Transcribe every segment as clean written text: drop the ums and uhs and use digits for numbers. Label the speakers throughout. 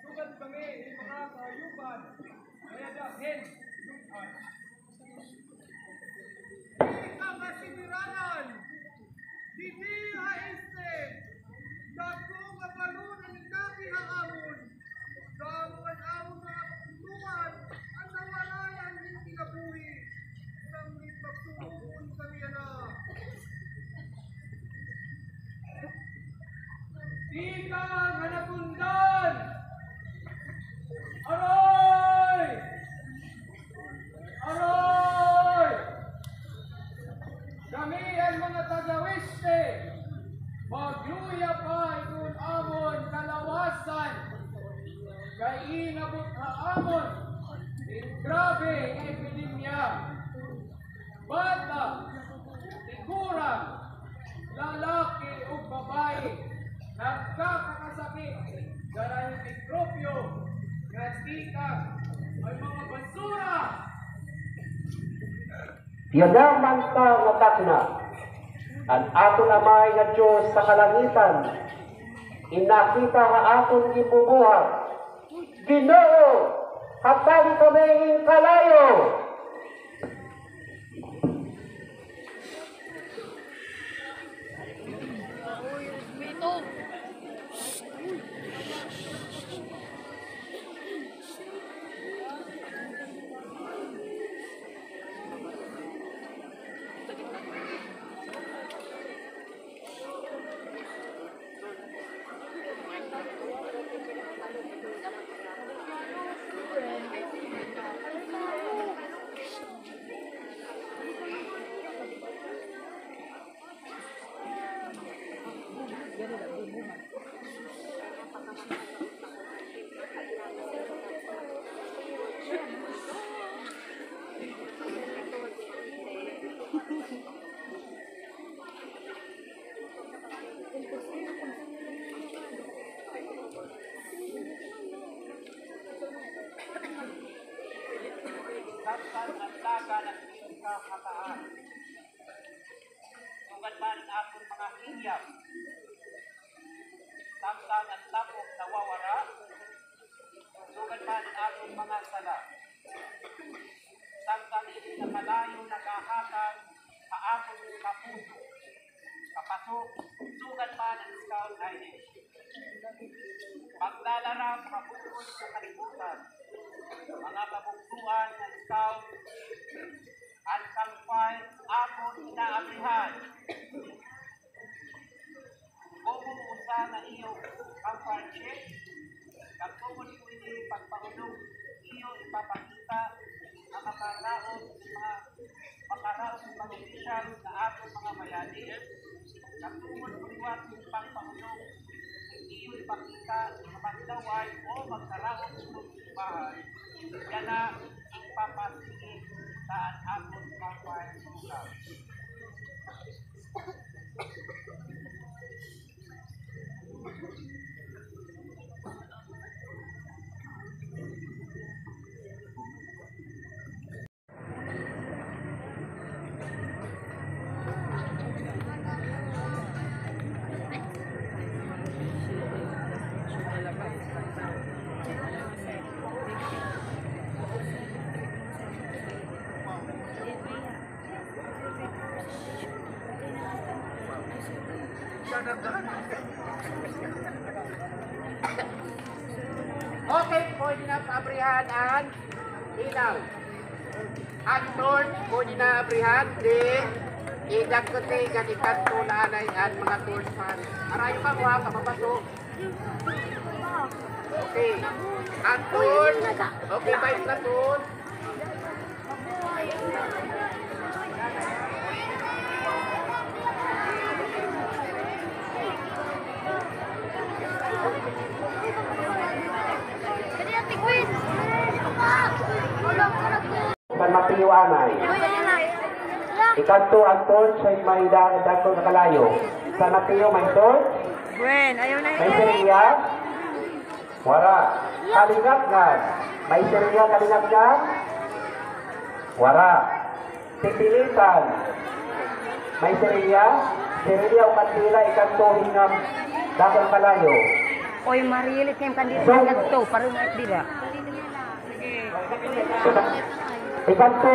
Speaker 1: Sugat kami ng mga kahayupan, kaya dahil lupan. Di kamasibiranan, hindi haiste, dako mabalunan ng nabi haamon, damuan amon mga tulungan, ang nawalayan ng kinabuhi, ng pagtulungan kami na. Ikang hanapundan! Aroy! Aroy! Kami ang mga taga-weste, magluya pa ikon amon kalawasan, kay inabot haamon, grabe ang epidemya. Bata, tigurang, lalaki o babae, nagkakasakit, garayong mikropyo, grastika, ay mga basura.
Speaker 2: Yadaman ka nga takna, ang aton amay nga Diyos sa kalangitan, inakita nga aton gibubuhat, Ginoo, hatag kami in kalayo.
Speaker 3: Samtang ang laga ng iyong kahataan. Sugat man akong mga hiyap. Samtang ang tapok nawawara. Sugat man akong mga sala. Samtang itinakalayo na kahatan kaakong kapuso. Kapasok, sugat man ang Scout Irish. Paglalarang mabukod sa kalibutan. Mga kabuktuan ng Scout at Campfire akong inaabrihan. Bumuusa na iyong Campfire check, kapag pwede pagpahulog iyo ipapakita ang makaraos mga opisyal na atong mga bayani. Kapag puliwat yung pagpahulog, iyo ipakita sa magdaway o magkaraos ng bahay. Yan na ipapasingin sa atong Campfire program.
Speaker 2: Okay, pwede na paabrihan ang ilaw. Ang turn, pwede na abrihan, di idagkote ganikan tulanay ang mga turns man. Arayo ka mga kapapasok. Okay, ang turn, okay ba yung turn? San Mateo Anay. Ikanto ang torch ay may dako na kalayo. San Mateo may torch.
Speaker 4: Gwen, ayaw na
Speaker 2: May siriya. Wara. Kalingap nga. May siriya kalingap nga. Wara. Titilitan. May siriya. Siriya o kandila ikanto hingam dako na kalayo.
Speaker 4: Oy, marilit ngayong kandila sa ganito. Parang na dira.
Speaker 2: Ikanto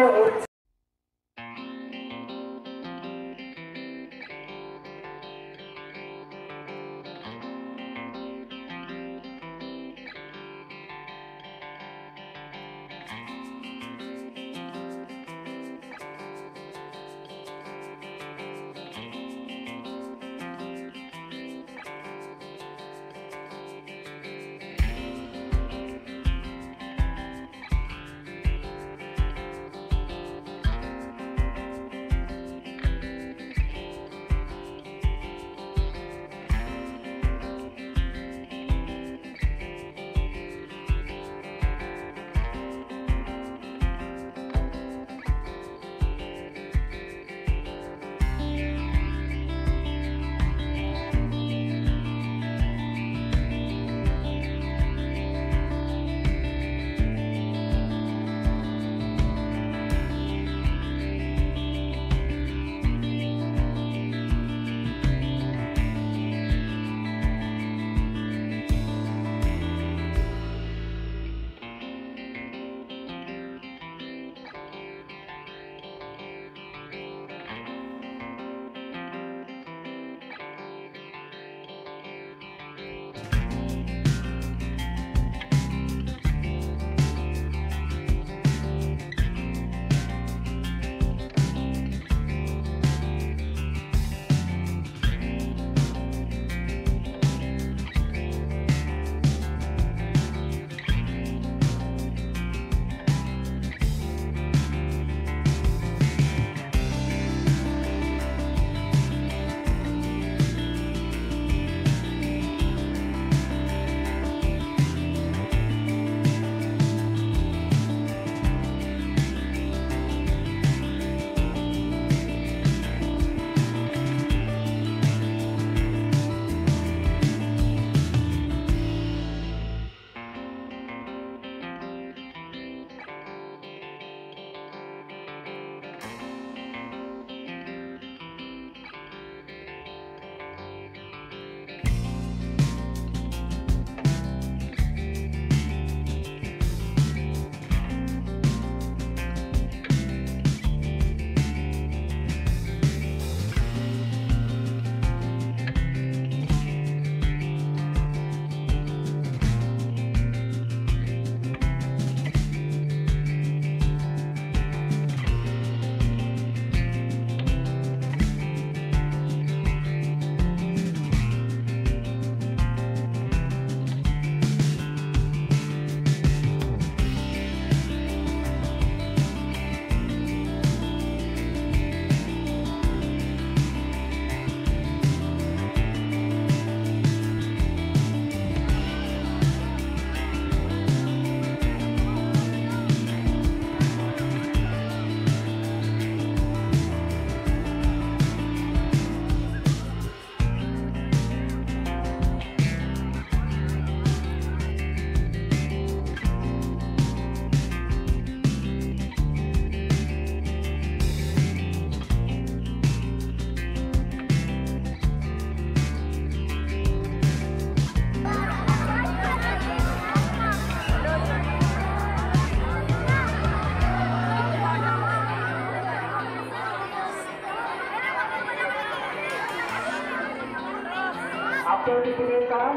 Speaker 2: After definition,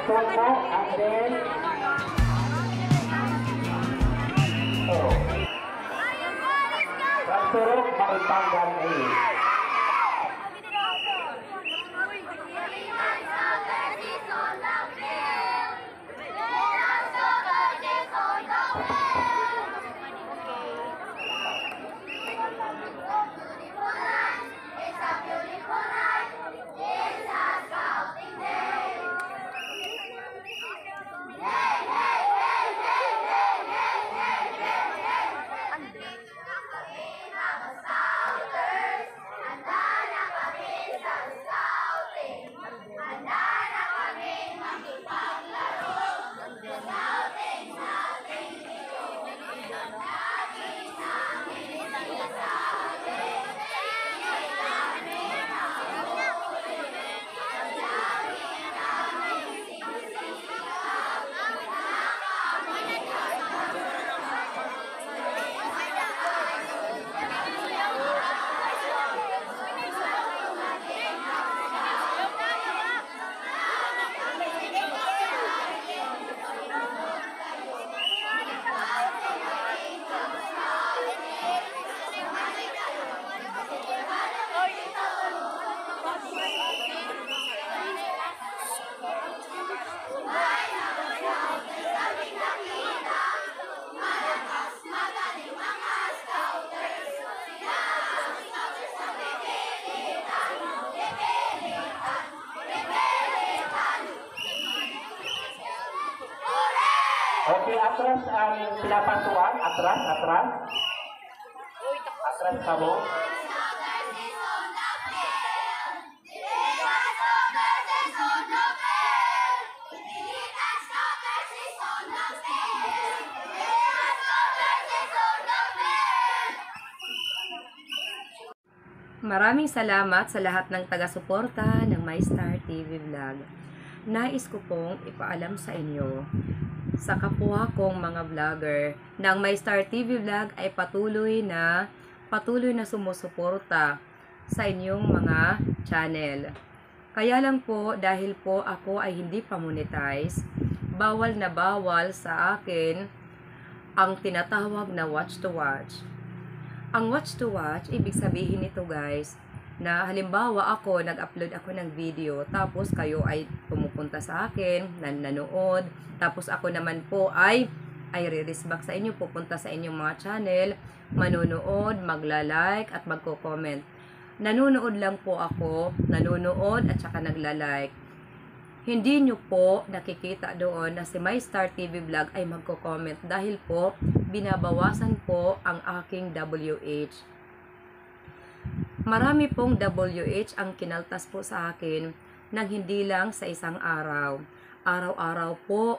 Speaker 2: Sona, and then Surok. From Surok, maipanggan ngayon. Okay, atras ang pinapasuan. Atras, atras. Atras ka mo.
Speaker 4: Maraming salamat sa lahat ng taga-suporta ng MyStar TV Vlog. Nais ko pong ipaalam sa inyo, sa kapwa kong mga vlogger, ng MyStar TV Vlog ay patuloy na sumusuporta sa inyong mga channel. Kaya lang po, dahil po ako ay hindi pa monetize, bawal na bawal sa akin ang tinatawag na watch to watch. Ang watch to watch, ibig sabihin nito guys, na halimbawa ako, nag-upload ako ng video, tapos kayo ay pumupunta sa akin, nanonood, tapos ako naman po ay re-respect sa inyo, pupunta sa inyong mga channel, manonood, magla-like at magko-comment. Nanonood lang po ako, nanonood at saka nagla-like. Hindi nyo po nakikita doon na si MyStar TV Vlog ay magko-comment dahil po binabawasan po ang aking WH. Marami pong WH ang kinaltas po sa akin nang hindi lang sa isang araw. Araw-araw po,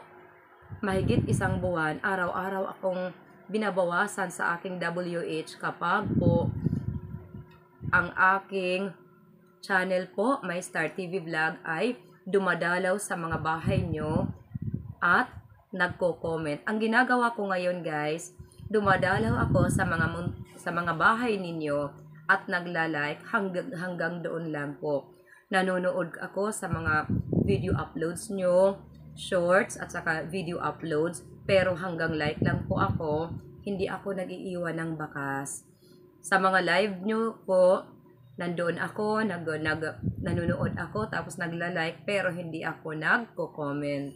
Speaker 4: mahigit isang buwan, araw-araw akong binabawasan sa aking WH kapag po ang aking channel po, MyStar TV Vlog, ay dumadalaw sa mga bahay nyo at nagko-comment. Ang ginagawa ko ngayon guys, dumadalaw ako sa mga bahay ninyo at nagla-like hanggang doon lang po. Nanonood ako sa mga video uploads nyo, shorts at saka video uploads, pero hanggang like lang po ako, hindi ako nag-iiwan ng bakas. Sa mga live nyo po, nandoon ako, nanonood ako, tapos nagla-like, pero hindi ako nagko-comment.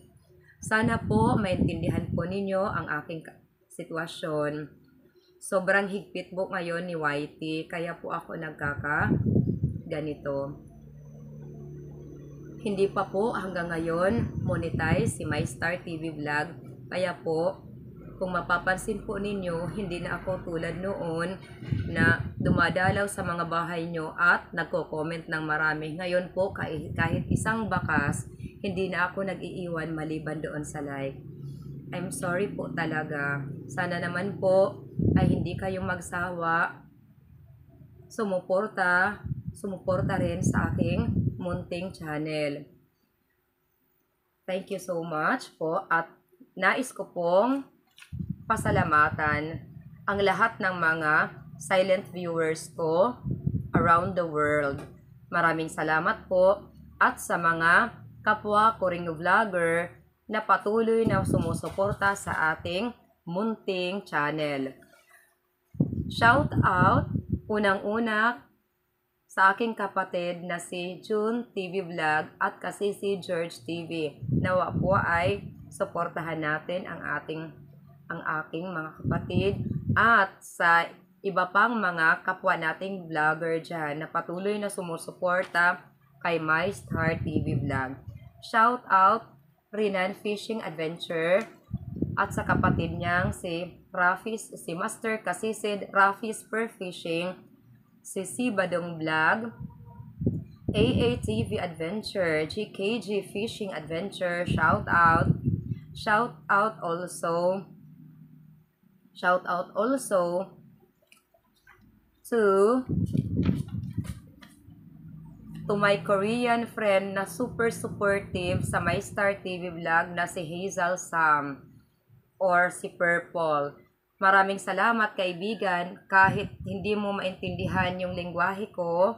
Speaker 4: Sana po maintindihan po ninyo ang aking sitwasyon. Sobrang higpit po ngayon ni YT, kaya po ako ganito. Hindi pa po hanggang ngayon monetize si MyStar TV Vlog, kaya po kung mapapansin po ninyo, hindi na ako tulad noon na dumadalaw sa mga bahay nyo at nagko-comment ng marami. Ngayon po, kahit isang bakas, hindi na ako nag-iiwan maliban doon sa like. I'm sorry po talaga. Sana naman po ay hindi kayong magsawa. Sumuporta rin sa aking munting channel. Thank you so much po, at nais ko pong pasalamatan ang lahat ng mga silent viewers ko around the world. Maraming salamat po, at sa mga kapwa ko ring vlogger na patuloy na sumusuporta sa ating munting channel. Shout out unang-una sa aking kapatid na si June TV Vlog at kasi si George TV. Nawa po ay suportahan natin ang aking mga kapatid, at sa iba pang mga kapwa nating vlogger dyan na patuloy na sumusuporta kay MyStar TV Vlog. Shout out Rinan Fishing Adventure at sa kapatid niyang si Master Kasisid Rafis Per Fishing, si Badong Vlog, AATV Adventure, GKG Fishing Adventure. Shout out also to my Korean friend na super supportive sa MyStar TV Vlog na si Hazel Sam or si Purple. Maraming salamat kaibigan, kahit hindi mo maintindihan yung lengguwahe ko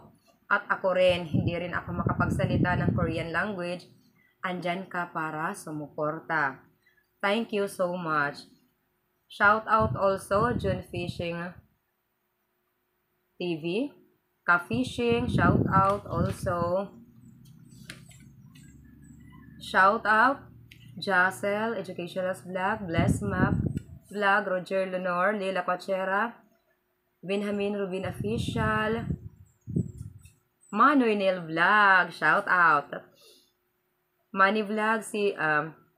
Speaker 4: at ako rin, hindi rin ako makapagsalita ng Korean language, andyan ka para sumuporta. Thank you so much. Shout out also June Fishing TV, Ka-Fishing, shout out also. Shout out Jacel Educational Vlog, Bless Map Vlog, Roger Lenore, Lila Cochera, Benjamin Rubin Official, Manoy Nel Vlog, shout out. Manny Vlog, si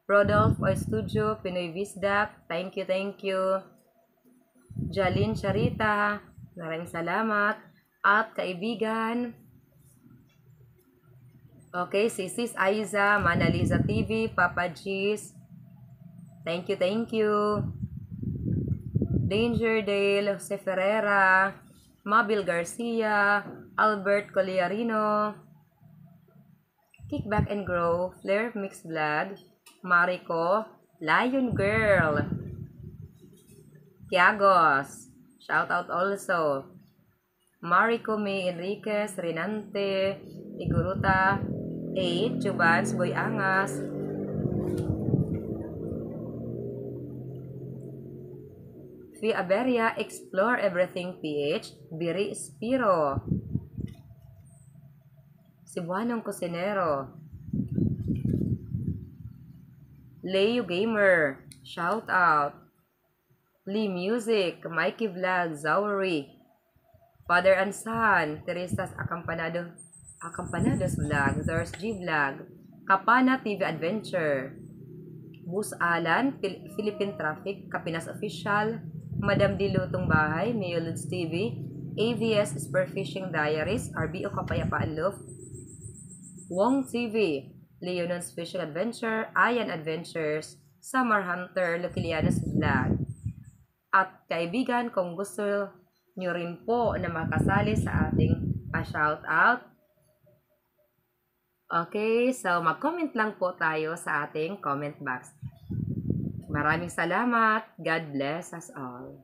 Speaker 4: Rodolph O Studio, Pinoy Visdap, thank you. Jalin Charita, maraming salamat. At kaibigan, okay, si Sis Aiza, Manaliza TV, Papa G's, thank you. Danger Dale, Jose Ferreira, Mabil Garcia, Albert Coliarino, Kickback and Grow, Flair Mixed Vlog, Mariko, Lion Girl, Kiagos, shout out also, Mariko May Enriquez, Renante, Iguruta, 8, Chubans, Boy Angas, Fi Aberia, Explore Everything PH, Biri Spiro, Cebuanong Cosinero, Leo Gamer, shout out, Lee Music, Mikey Vlog, Zauri, Father and Son, Teresa's Acampanados Vlog, Zers G Vlog, Kapana TV Adventure, Bus Alan, Philippine Traffic, Kapinas Official, Madam Dilutong Bahay, Mayoluds TV, AVS Spearfishing Diaries, RBO Kapayapaan Love, Wong TV, Leonon's Fishing Adventure, Ayan Adventures, Summer Hunter, Lucilianos Vlog. At kaibigan, kung gusto nyo rin po na makasali sa ating pa-shoutout, okay, so mag-comment lang po tayo sa ating comment box. Maraming salamat. God bless us all.